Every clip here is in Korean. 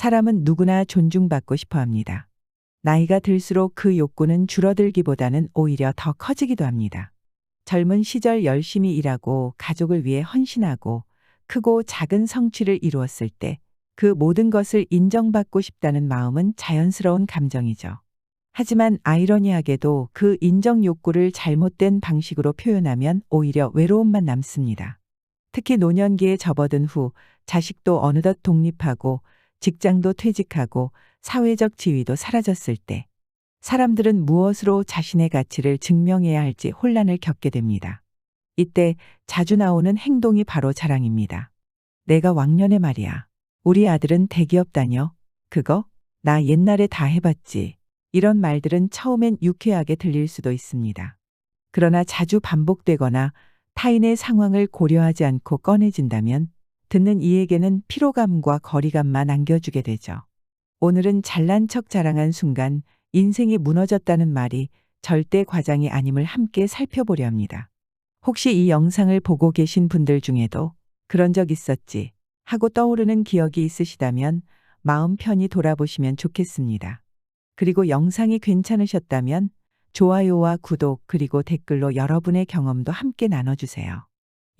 사람은 누구나 존중받고 싶어 합니다. 나이가 들수록 그 욕구는 줄어들기보다는 오히려 더 커지기도 합니다. 젊은 시절 열심히 일하고 가족을 위해 헌신하고 크고 작은 성취를 이루었을 때 그 모든 것을 인정받고 싶다는 마음은 자연스러운 감정이죠. 하지만 아이러니하게도 그 인정 욕구를 잘못된 방식으로 표현하면 오히려 외로움만 남습니다. 특히 노년기에 접어든 후 자식도 어느덧 독립하고 직장도 퇴직하고 사회적 지위도 사라졌을 때 사람들은 무엇으로 자신의 가치를 증명해야 할지 혼란을 겪게 됩니다. 이때 자주 나오는 행동이 바로 자랑입니다. 내가 왕년에 말이야. 우리 아들은 대기업 다녀. 그거? 나 옛날에 다 해봤지. 이런 말들은 처음엔 유쾌하게 들릴 수도 있습니다. 그러나 자주 반복되거나 타인의 상황을 고려하지 않고 꺼내진다면 듣는 이에게는 피로감과 거리감만 안겨주게 되죠. 오늘은 잘난 척 자랑한 순간 인생이 무너졌다는 말이 절대 과장이 아님을 함께 살펴보려 합니다. 혹시 이 영상을 보고 계신 분들 중에도 그런 적 있었지 하고 떠오르는 기억이 있으시다면 마음 편히 돌아보시면 좋겠습니다. 그리고 영상이 괜찮으셨다면 좋아요와 구독 그리고 댓글로 여러분의 경험도 함께 나눠주세요.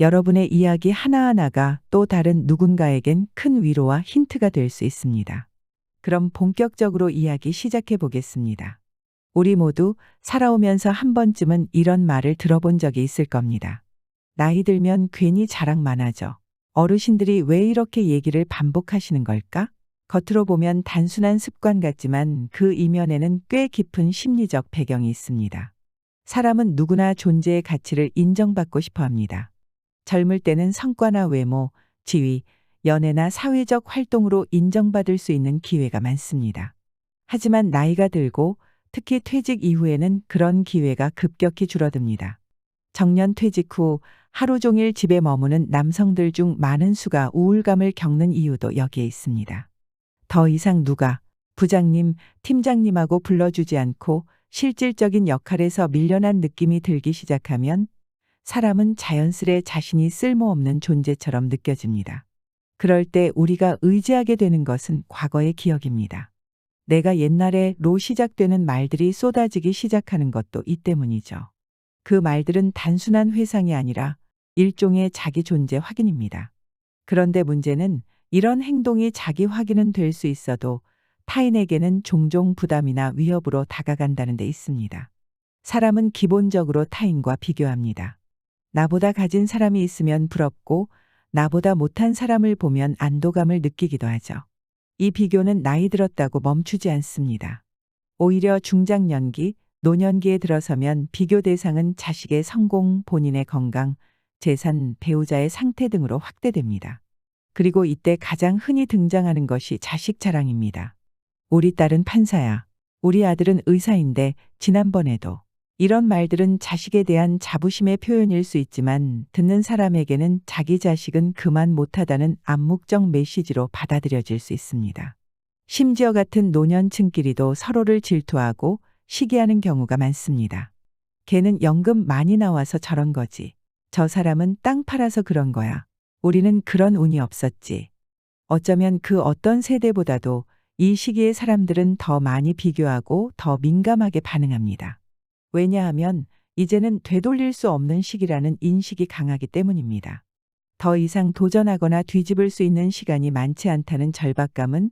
여러분의 이야기 하나하나가 또 다른 누군가에겐 큰 위로와 힌트가 될 수 있습니다. 그럼 본격적으로 이야기 시작해 보겠습니다. 우리 모두 살아오면서 한 번쯤은 이런 말을 들어본 적이 있을 겁니다. 나이 들면 괜히 자랑만 하죠. 어르신들이 왜 이렇게 얘기를 반복하시는 걸까? 겉으로 보면 단순한 습관 같지만 그 이면에는 꽤 깊은 심리적 배경이 있습니다. 사람은 누구나 존재의 가치를 인정받고 싶어 합니다. 젊을 때는 성과나 외모, 지위, 연애나 사회적 활동으로 인정받을 수 있는 기회가 많습니다. 하지만 나이가 들고 특히 퇴직 이후에는 그런 기회가 급격히 줄어듭니다. 정년 퇴직 후 하루 종일 집에 머무는 남성들 중 많은 수가 우울감을 겪는 이유도 여기에 있습니다. 더 이상 누가 부장님, 팀장님하고 불러주지 않고 실질적인 역할에서 밀려난 느낌이 들기 시작하면 사람은 자연스레 자신이 쓸모없는 존재처럼 느껴집니다. 그럴 때 우리가 의지하게 되는 것은 과거의 기억입니다. 내가 옛날에로 시작되는 말들이 쏟아지기 시작하는 것도 이 때문이죠. 그 말들은 단순한 회상이 아니라 일종의 자기 존재 확인입니다. 그런데 문제는 이런 행동이 자기 확인은 될 수 있어도 타인에게는 종종 부담이나 위협으로 다가간다는 데 있습니다. 사람은 기본적으로 타인과 비교합니다. 나보다 가진 사람이 있으면 부럽고 나보다 못한 사람을 보면 안도감을 느끼기도 하죠. 이 비교는 나이 들었다고 멈추지 않습니다. 오히려 중장년기, 노년기에 들어서면 비교 대상은 자식의 성공, 본인의 건강, 재산, 배우자의 상태 등으로 확대됩니다. 그리고 이때 가장 흔히 등장하는 것이 자식 자랑입니다. 우리 딸은 판사야. 우리 아들은 의사인데 지난번에도. 이런 말들은 자식에 대한 자부심의 표현일 수 있지만 듣는 사람에게는 자기 자식은 그만 못하다는 암묵적 메시지로 받아들여질 수 있습니다. 심지어 같은 노년층끼리도 서로를 질투하고 시기하는 경우가 많습니다. 걔는 연금 많이 나와서 저런 거지. 저 사람은 땅 팔아서 그런 거야. 우리는 그런 운이 없었지. 어쩌면 그 어떤 세대보다도 이 시기의 사람들은 더 많이 비교하고 더 민감하게 반응합니다. 왜냐하면 이제는 되돌릴 수 없는 시기라는 인식이 강하기 때문입니다. 더 이상 도전하거나 뒤집을 수 있는 시간이 많지 않다는 절박감은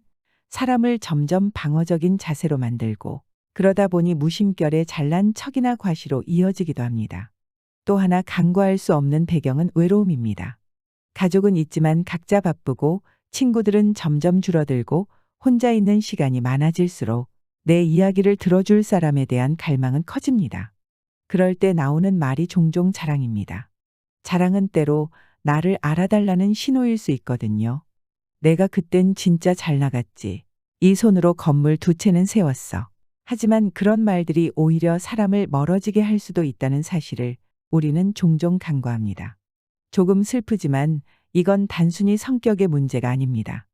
사람을 점점 방어적인 자세로 만들고 그러다 보니 무심결에 잘난 척이나 과시로 이어지기도 합니다. 또 하나 간과할 수 없는 배경은 외로움입니다. 가족은 있지만 각자 바쁘고 친구들은 점점 줄어들고 혼자 있는 시간이 많아질수록 내 이야기를 들어줄 사람에 대한 갈망은 커집니다. 그럴 때 나오는 말이 종종 자랑입니다. 자랑은 때로 나를 알아달라는 신호일 수 있거든요. 내가 그땐 진짜 잘 나갔지. 이 손으로 건물 2채는 세웠어. 하지만 그런 말들이 오히려 사람을 멀어지게 할 수도 있다는 사실을 우리는 종종 간과합니다. 조금 슬프지만 이건 단순히 성격의 문제가 아닙니다.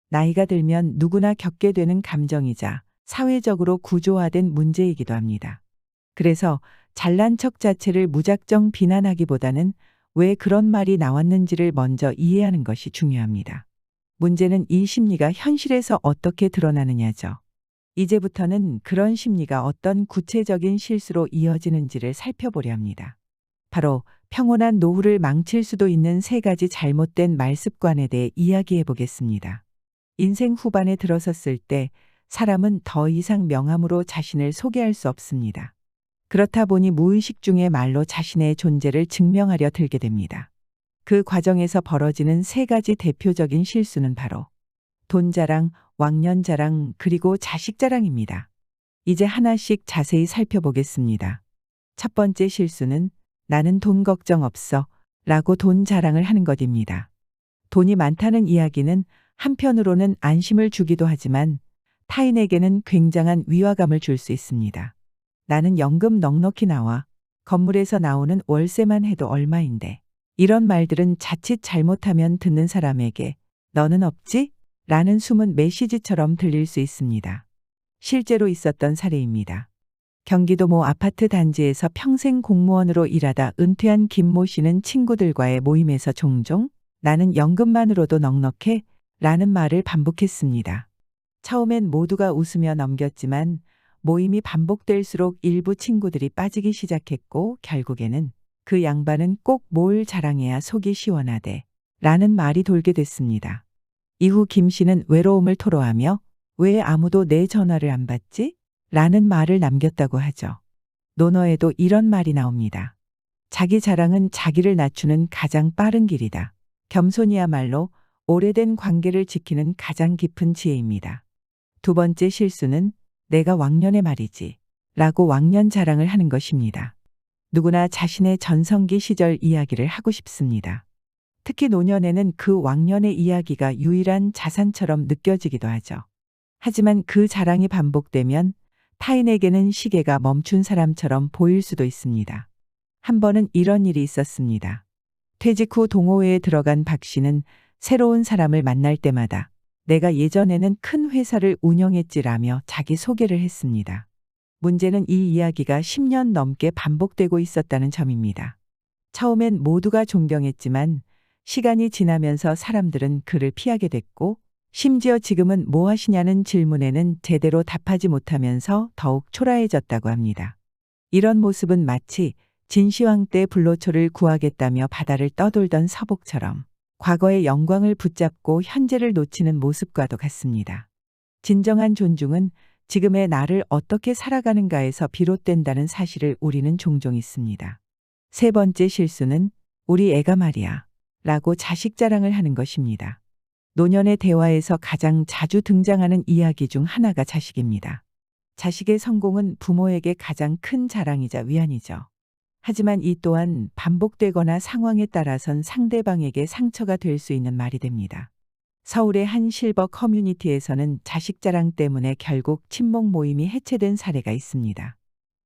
나이가 들면 누구나 겪게 되는 감정이자 사회적으로 구조화된 문제이기도 합니다. 그래서 잘난 척 자체를 무작정 비난하기보다는 왜 그런 말이 나왔는지를 먼저 이해하는 것이 중요합니다. 문제는 이 심리가 현실에서 어떻게 드러나느냐죠. 이제부터는 그런 심리가 어떤 구체적인 실수로 이어지는지를 살펴보려 합니다. 바로 평온한 노후를 망칠 수도 있는 세 가지 잘못된 말습관에 대해 이야기해 보겠습니다. 인생 후반에 들어섰을 때 사람은 더 이상 명함으로 자신을 소개할 수 없습니다. 그렇다 보니 무의식 중에 말로 자신의 존재를 증명하려 들게 됩니다. 그 과정에서 벌어지는 세 가지 대표적인 실수는 바로 돈 자랑, 왕년 자랑, 그리고 자식 자랑입니다. 이제 하나씩 자세히 살펴보겠습니다. 첫 번째 실수는 나는 돈 걱정 없어 라고 돈 자랑을 하는 것입니다. 돈이 많다는 이야기는 한편으로는 안심을 주기도 하지만 타인에게는 굉장한 위화감을 줄 수 있습니다. 나는 연금 넉넉히 나와 건물에서 나오는 월세만 해도 얼마인데 이런 말들은 자칫 잘못하면 듣는 사람에게 너는 없지? 라는 숨은 메시지처럼 들릴 수 있습니다. 실제로 있었던 사례입니다. 경기도 모 아파트 단지에서 평생 공무원으로 일하다 은퇴한 김모 씨는 친구들과의 모임에서 종종 나는 연금만으로도 넉넉해 라는 말을 반복했습니다. 처음엔 모두가 웃으며 넘겼지만 모임이 반복될수록 일부 친구들이 빠지기 시작했고 결국에는 그 양반은 꼭 뭘 자랑해야 속이 시원하대 라는 말이 돌게 됐습니다. 이후 김 씨는 외로움을 토로하며 왜 아무도 내 전화를 안 받지? 라는 말을 남겼다고 하죠. 논어에도 이런 말이 나옵니다. 자기 자랑은 자기를 낮추는 가장 빠른 길이다. 겸손이야말로 오래된 관계를 지키는 가장 깊은 지혜입니다. 두 번째 실수는 내가 왕년의 말이지 라고 왕년 자랑을 하는 것입니다. 누구나 자신의 전성기 시절 이야기를 하고 싶습니다. 특히 노년에는 그 왕년의 이야기가 유일한 자산처럼 느껴지기도 하죠. 하지만 그 자랑이 반복되면 타인에게는 시계가 멈춘 사람처럼 보일 수도 있습니다. 한 번은 이런 일이 있었습니다. 퇴직 후 동호회에 들어간 박 씨는 새로운 사람을 만날 때마다 내가 예전에는 큰 회사를 운영했지라며 자기 소개를 했습니다. 문제는 이 이야기가 10년 넘게 반복되고 있었다는 점입니다. 처음엔 모두가 존경했지만 시간이 지나면서 사람들은 그를 피하게 됐고 심지어 지금은 뭐 하시냐는 질문에는 제대로 답하지 못하면서 더욱 초라해졌다고 합니다. 이런 모습은 마치 진시황 때 불로초를 구하겠다며 바다를 떠돌던 서복처럼 과거의 영광을 붙잡고 현재를 놓치는 모습과도 같습니다. 진정한 존중은 지금의 나를 어떻게 살아가는가에서 비롯된다는 사실을 우리는 종종 잊습니다. 세 번째 실수는 우리 애가 말이야 라고 자식 자랑을 하는 것입니다. 노년의 대화에서 가장 자주 등장하는 이야기 중 하나가 자식입니다. 자식의 성공은 부모에게 가장 큰 자랑이자 위안이죠. 하지만 이 또한 반복되거나 상황에 따라선 상대방에게 상처가 될 수 있는 말이 됩니다. 서울의 한 실버 커뮤니티에서는 자식 자랑 때문에 결국 친목 모임이 해체된 사례가 있습니다.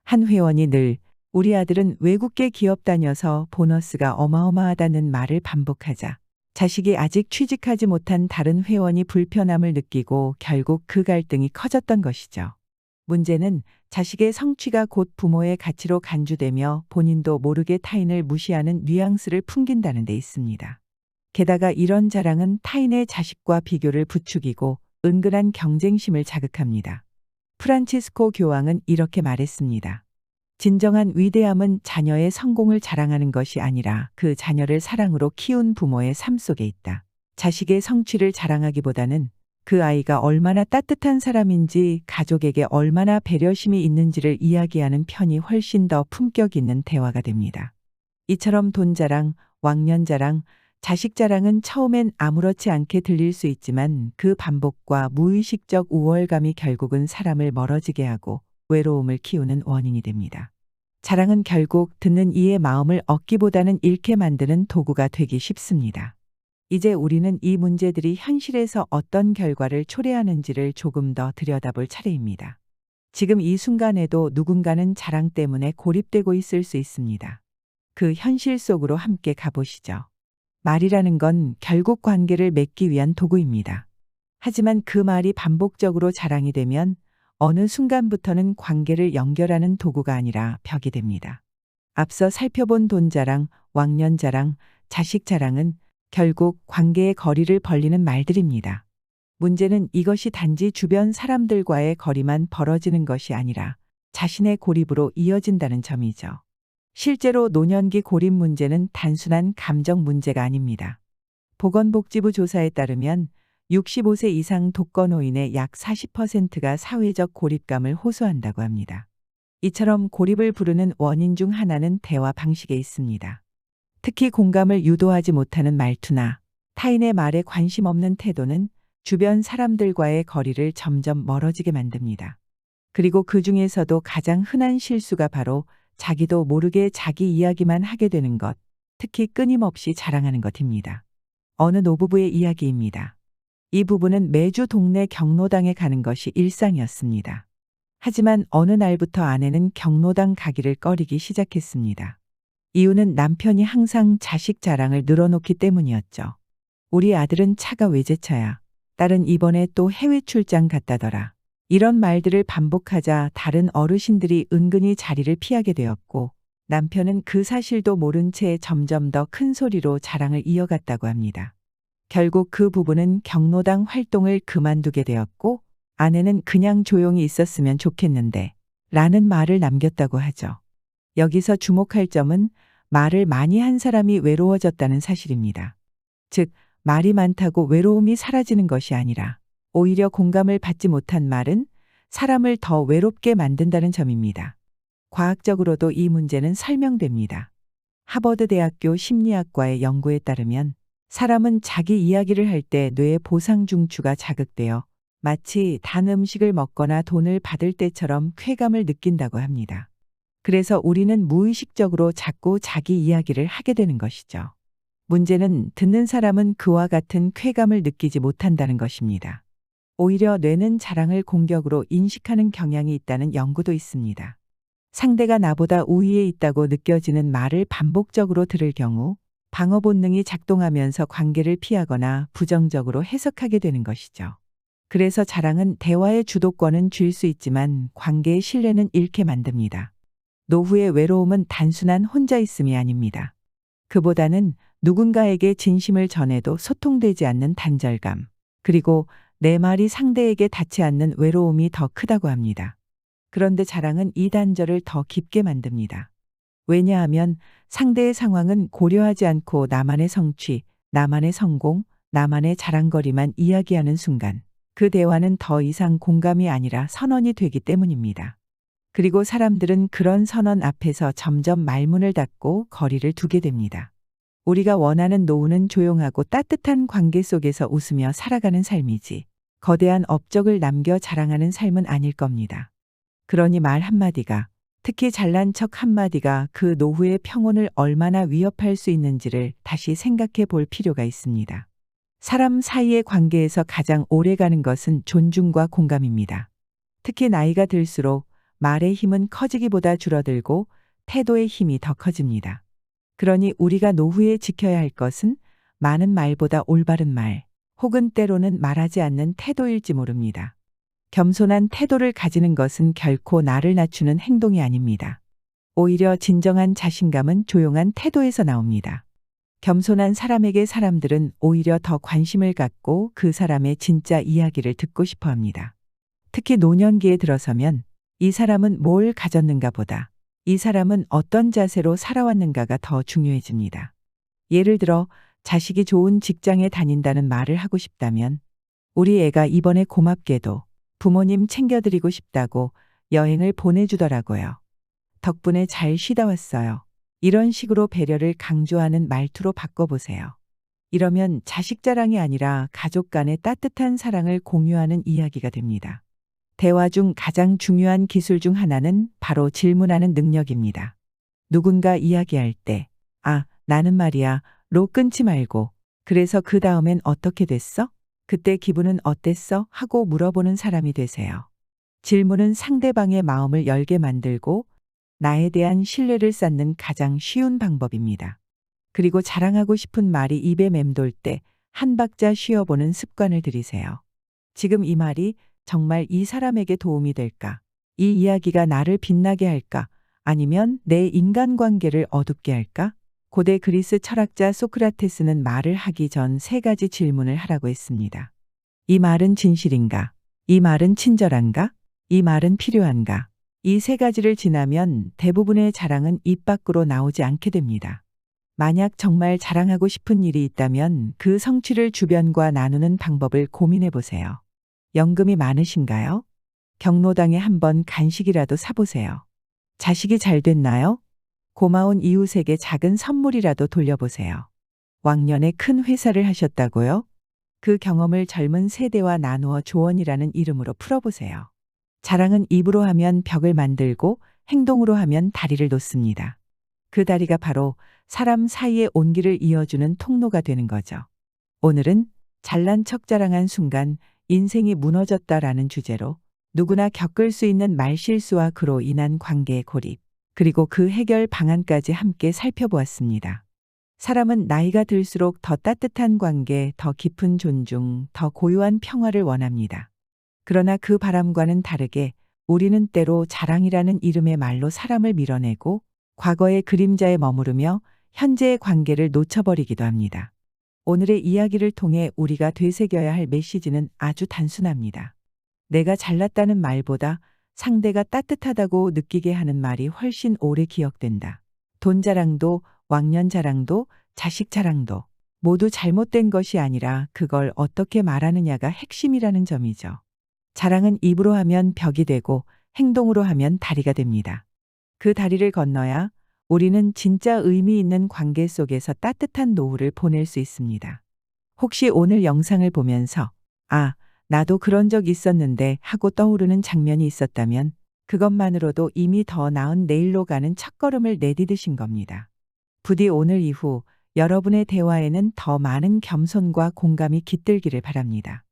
한 회원이 늘 우리 아들은 외국계 기업 다녀서 보너스가 어마어마하다는 말을 반복하자 자식이 아직 취직하지 못한 다른 회원이 불편함을 느끼고 결국 그 갈등이 커졌던 것이죠. 문제는 자식의 성취가 곧 부모의 가치로 간주되며 본인도 모르게 타인을 무시하는 뉘앙스를 풍긴다는 데 있습니다. 게다가 이런 자랑은 타인의 자식과 비교를 부추기고 은근한 경쟁심을 자극합니다. 프란치스코 교황은 이렇게 말했습니다. 진정한 위대함은 자녀의 성공을 자랑하는 것이 아니라 그 자녀를 사랑으로 키운 부모의 삶 속에 있다. 자식의 성취를 자랑하기보다는 그 아이가 얼마나 따뜻한 사람인지 가족에게 얼마나 배려심이 있는지를 이야기하는 편이 훨씬 더 품격 있는 대화가 됩니다. 이처럼 돈 자랑, 왕년 자랑, 자식 자랑은 처음엔 아무렇지 않게 들릴 수 있지만 그 반복과 무의식적 우월감이 결국은 사람을 멀어지게 하고 외로움을 키우는 원인이 됩니다. 자랑은 결국 듣는 이의 마음을 얻기보다는 잃게 만드는 도구가 되기 쉽습니다. 이제 우리는 이 문제들이 현실에서 어떤 결과를 초래하는지를 조금 더 들여다볼 차례입니다. 지금 이 순간에도 누군가는 자랑 때문에 고립되고 있을 수 있습니다. 그 현실 속으로 함께 가보시죠. 말이라는 건 결국 관계를 맺기 위한 도구입니다. 하지만 그 말이 반복적으로 자랑이 되면 어느 순간부터는 관계를 연결하는 도구가 아니라 벽이 됩니다. 앞서 살펴본 돈 자랑, 왕년 자랑, 자식 자랑은 결국 관계의 거리를 벌리는 말들입니다. 문제는 이것이 단지 주변 사람들과의 거리만 벌어지는 것이 아니라 자신의 고립으로 이어진다는 점이죠. 실제로 노년기 고립 문제는 단순한 감정 문제가 아닙니다. 보건복지부 조사에 따르면 65세 이상 독거노인의 약 40%가 사회적 고립감을 호소한다고 합니다. 이처럼 고립을 부르는 원인 중 하나는 대화 방식에 있습니다. 특히 공감을 유도하지 못하는 말투나 타인의 말에 관심 없는 태도는 주변 사람들과의 거리를 점점 멀어지게 만듭니다. 그리고 그 중에서도 가장 흔한 실수가 바로 자기도 모르게 자기 이야기만 하게 되는 것, 특히 끊임없이 자랑하는 것입니다. 어느 노부부의 이야기입니다. 이 부부는 매주 동네 경로당에 가는 것이 일상이었습니다. 하지만 어느 날부터 아내는 경로당 가기를 꺼리기 시작했습니다. 이유는 남편이 항상 자식 자랑을 늘어놓기 때문이었죠. 우리 아들은 차가 외제차야. 딸은 이번에 또 해외 출장 갔다더라. 이런 말들을 반복하자 다른 어르신들이 은근히 자리를 피하게 되었고 남편은 그 사실도 모른 채 점점 더 큰 소리로 자랑을 이어갔다고 합니다. 결국 그 부부는 경로당 활동을 그만두게 되었고 아내는 그냥 조용히 있었으면 좋겠는데 라는 말을 남겼다고 하죠. 여기서 주목할 점은 말을 많이 한 사람이 외로워졌다는 사실입니다. 즉, 말이 많다고 외로움이 사라지는 것이 아니라 오히려 공감을 받지 못한 말은 사람을 더 외롭게 만든다는 점입니다. 과학적으로도 이 문제는 설명됩니다. 하버드 대학교 심리학과의 연구에 따르면 사람은 자기 이야기를 할 때 뇌의 보상 중추가 자극되어 마치 단 음식을 먹거나 돈을 받을 때처럼 쾌감을 느낀다고 합니다. 그래서 우리는 무의식적으로 자꾸 자기 이야기를 하게 되는 것이죠. 문제는 듣는 사람은 그와 같은 쾌감을 느끼지 못한다는 것입니다. 오히려 뇌는 자랑을 공격으로 인식하는 경향이 있다는 연구도 있습니다. 상대가 나보다 우위에 있다고 느껴지는 말을 반복적으로 들을 경우 방어 본능이 작동하면서 관계를 피하거나 부정적으로 해석하게 되는 것이죠. 그래서 자랑은 대화의 주도권은 쥘 수 있지만 관계의 신뢰는 잃게 만듭니다. 노후의 외로움은 단순한 혼자 있음이 아닙니다. 그보다는 누군가에게 진심을 전해도 소통되지 않는 단절감, 그리고 내 말이 상대에게 닿지 않는 외로움이 더 크다고 합니다. 그런데 자랑은 이 단절을 더 깊게 만듭니다. 왜냐하면 상대의 상황은 고려하지 않고 나만의 성취, 나만의 성공, 나만의 자랑거리만 이야기하는 순간 그 대화는 더 이상 공감이 아니라 선언이 되기 때문입니다. 그리고 사람들은 그런 선언 앞에서 점점 말문을 닫고 거리를 두게 됩니다. 우리가 원하는 노후는 조용하고 따뜻한 관계 속에서 웃으며 살아가는 삶이지 거대한 업적을 남겨 자랑하는 삶은 아닐 겁니다. 그러니 말 한마디가, 특히 잘난 척 한마디가 그 노후의 평온을 얼마나 위협할 수 있는지를 다시 생각해 볼 필요가 있습니다. 사람 사이의 관계에서 가장 오래 가는 것은 존중과 공감입니다. 특히 나이가 들수록 말의 힘은 커지기보다 줄어들고 태도의 힘이 더 커집니다. 그러니 우리가 노후에 지켜야 할 것은 많은 말보다 올바른 말, 혹은 때로는 말하지 않는 태도일지 모릅니다. 겸손한 태도를 가지는 것은 결코 나를 낮추는 행동이 아닙니다. 오히려 진정한 자신감은 조용한 태도에서 나옵니다. 겸손한 사람에게 사람들은 오히려 더 관심을 갖고 그 사람의 진짜 이야기를 듣고 싶어 합니다. 특히 노년기에 들어서면 이 사람은 뭘 가졌는가 보다 이 사람은 어떤 자세로 살아왔는가가 더 중요해집니다. 예를 들어 자식이 좋은 직장에 다닌다는 말을 하고 싶다면 우리 애가 이번에 고맙게도 부모님 챙겨드리고 싶다고 여행을 보내주더라고요. 덕분에 잘 쉬다 왔어요. 이런 식으로 배려를 강조하는 말투로 바꿔보세요. 이러면 자식 자랑이 아니라 가족 간의 따뜻한 사랑을 공유하는 이야기가 됩니다. 대화 중 가장 중요한 기술 중 하나는 바로 질문하는 능력입니다. 누군가 이야기할 때, 아, 나는 말이야, 로 끊지 말고, 그래서 그 다음엔 어떻게 됐어? 그때 기분은 어땠어? 하고 물어보는 사람이 되세요. 질문은 상대방의 마음을 열게 만들고 나에 대한 신뢰를 쌓는 가장 쉬운 방법입니다. 그리고 자랑하고 싶은 말이 입에 맴돌 때 한 박자 쉬어보는 습관을 들이세요. 지금 이 말이 정말 이 사람에게 도움이 될까? 이 이야기가 나를 빛나게 할까? 아니면 내 인간관계를 어둡게 할까? 고대 그리스 철학자 소크라테스는 말을 하기 전 세 가지 질문을 하라고 했습니다. 이 말은 진실인가? 이 말은 친절한가? 이 말은 필요한가? 이 세 가지를 지나면 대부분의 자랑은 입 밖으로 나오지 않게 됩니다. 만약 정말 자랑하고 싶은 일이 있다면 그 성취를 주변과 나누는 방법을 고민해 보세요. 연금이 많으신가요? 경로당에 한번 간식이라도 사보세요. 자식이 잘 됐나요? 고마운 이웃에게 작은 선물이라도 돌려보세요. 왕년에 큰 회사를 하셨다고요? 그 경험을 젊은 세대와 나누어 조언이라는 이름으로 풀어보세요. 자랑은 입으로 하면 벽을 만들고 행동으로 하면 다리를 놓습니다. 그 다리가 바로 사람 사이의 온기를 이어주는 통로가 되는 거죠. 오늘은 잘난 척 자랑한 순간 인생이 무너졌다라는 주제로 누구나 겪을 수 있는 말실수와 그로 인한 관계의 고립, 그리고 그 해결 방안까지 함께 살펴보았습니다. 사람은 나이가 들수록 더 따뜻한 관계, 더 깊은 존중, 더 고요한 평화를 원합니다. 그러나 그 바람과는 다르게 우리는 때로 자랑이라는 이름의 말로 사람을 밀어내고 과거의 그림자에 머무르며 현재의 관계를 놓쳐버리기도 합니다. 오늘의 이야기를 통해 우리가 되새겨야 할 메시지는 아주 단순합니다. 내가 잘났다는 말보다 상대가 따뜻하다고 느끼게 하는 말이 훨씬 오래 기억된다. 돈 자랑도, 왕년 자랑도, 자식 자랑도 모두 잘못된 것이 아니라 그걸 어떻게 말하느냐가 핵심이라는 점이죠. 자랑은 입으로 하면 벽이 되고 행동으로 하면 다리가 됩니다. 그 다리를 건너야 우리는 진짜 의미 있는 관계 속에서 따뜻한 노후를 보낼 수 있습니다. 혹시 오늘 영상을 보면서 아, 나도 그런 적 있었는데 하고 떠오르는 장면이 있었다면 그것만으로도 이미 더 나은 내일로 가는 첫걸음을 내디디신 겁니다. 부디 오늘 이후 여러분의 대화에는 더 많은 겸손과 공감이 깃들기를 바랍니다.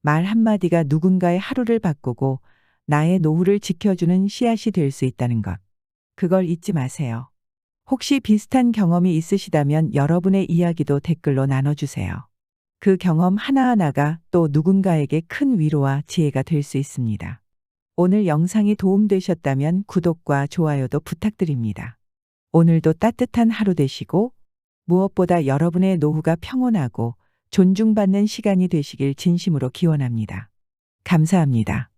말 한마디가 누군가의 하루를 바꾸고 나의 노후를 지켜주는 씨앗이 될 수 있다는 것. 그걸 잊지 마세요. 혹시 비슷한 경험이 있으시다면 여러분의 이야기도 댓글로 나눠주세요. 그 경험 하나하나가 또 누군가에게 큰 위로와 지혜가 될 수 있습니다. 오늘 영상이 도움되셨다면 구독과 좋아요도 부탁드립니다. 오늘도 따뜻한 하루 되시고 무엇보다 여러분의 노후가 평온하고 존중받는 시간이 되시길 진심으로 기원합니다. 감사합니다.